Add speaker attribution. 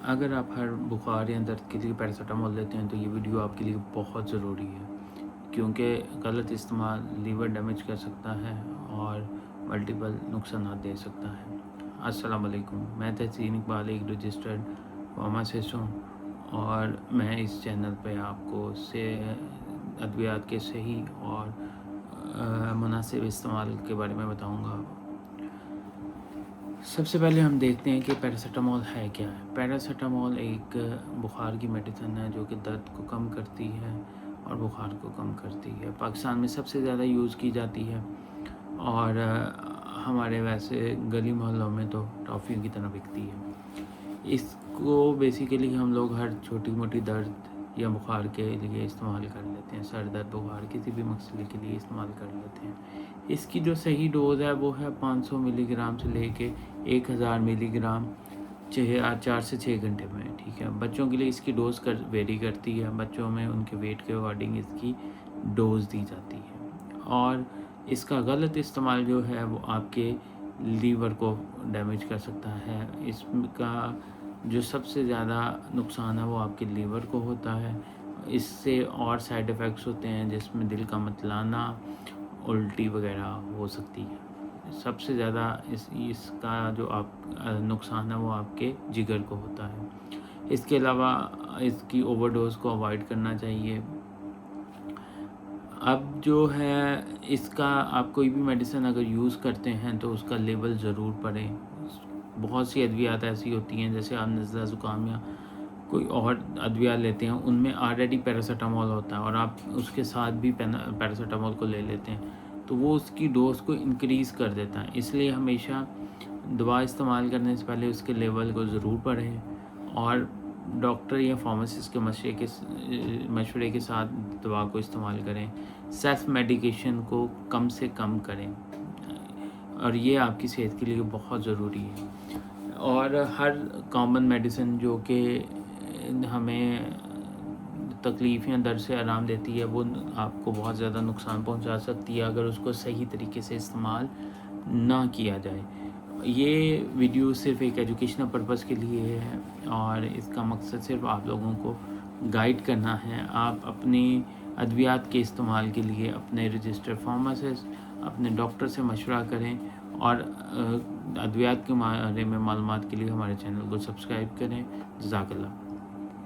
Speaker 1: अगर आप हर बुखार या दर्द के लिए पैरासीटामोल लेते हैं तो ये वीडियो आपके लिए बहुत ज़रूरी है, क्योंकि गलत इस्तेमाल लीवर डैमेज कर सकता है और मल्टीपल नुकसान दे सकता है। अस्सलाम वालेकुम, मैं तहसीन इकबाल एक रजिस्टर्ड फार्मासिस्ट हूँ और मैं इस चैनल पे आपको अद्वियात के सही और मुनासिब इस्तेमाल के बारे में बताऊँगा। सबसे पहले हम देखते हैं कि पैरासीटामोल है क्या है। पैरासीटामोल एक बुखार की मेडिसिन है जो कि दर्द को कम करती है और बुखार को कम करती है। पाकिस्तान में सबसे ज़्यादा यूज़ की जाती है और हमारे वैसे गली मोहल्लों में तो टॉफ़ियों की तरह बिकती है। इसको बेसिकली हम लोग हर छोटी मोटी दर्द या बुखार के लिए इस्तेमाल कर लेते हैं। सर दर्द, बुखार, किसी भी मसले के लिए इस्तेमाल कर लेते हैं। इसकी जो सही डोज़ है वो है 500 मिलीग्राम से लेके 1000 मिलीग्राम 4 से 6 घंटे में, ठीक है। बच्चों के लिए इसकी डोज़ वेरी करती है। बच्चों में उनके वेट के अकॉर्डिंग इसकी डोज़ दी जाती है और इसका गलत इस्तेमाल जो है वो आपके लीवर को डैमेज कर सकता है। इसका जो सबसे ज़्यादा नुकसान है वो आपके लीवर को होता है। इससे और साइड इफ़ेक्ट्स होते हैं जिसमें दिल का मतलाना, उल्टी वगैरह हो सकती है। सबसे ज़्यादा इसका जो नुकसान है वो आपके जिगर को होता है। इसके अलावा इसकी ओवरडोज़ को अवॉइड करना चाहिए। अब जो है इसका आप कोई भी मेडिसिन अगर यूज़ करते हैं तो उसका लेबल ज़रूर पढ़ें। बहुत सी अद्वियात ऐसी होती हैं, जैसे आप नज़ला ज़ुकाम या कोई और अद्विया लेते हैं, उनमें ऑलरेडी पैरासीटामोल होता है और आप उसके साथ भी पैरासीटामोल को ले लेते हैं तो वो उसकी डोज़ को इंक्रीज़ कर देता है। इसलिए हमेशा दवा इस्तेमाल करने से पहले उसके लेवल को ज़रूर पढ़ें और डॉक्टर या फार्मासिस्ट के मशवरे के साथ दवा को इस्तेमाल करें। सेल्फ मेडिकेशन को कम से कम करें और ये आपकी सेहत के लिए बहुत ज़रूरी है। और हर कॉमन मेडिसिन जो कि हमें तकलीफ़ या दर्द से आराम देती है वो आपको बहुत ज़्यादा नुकसान पहुंचा सकती है अगर उसको सही तरीके से इस्तेमाल ना किया जाए। ये वीडियो सिर्फ एक एजुकेशनल पर्पस के लिए है और इसका मकसद सिर्फ आप लोगों को गाइड करना है। आप अपनी अद्वियात के इस्तेमाल के लिए अपने रजिस्टर्ड फार्मासिस्ट, अपने डॉक्टर से मशवरा करें और अद्वियात के बारे में मालूमात के लिए हमारे चैनल को सब्सक्राइब करें। जज़ाकल्लाह।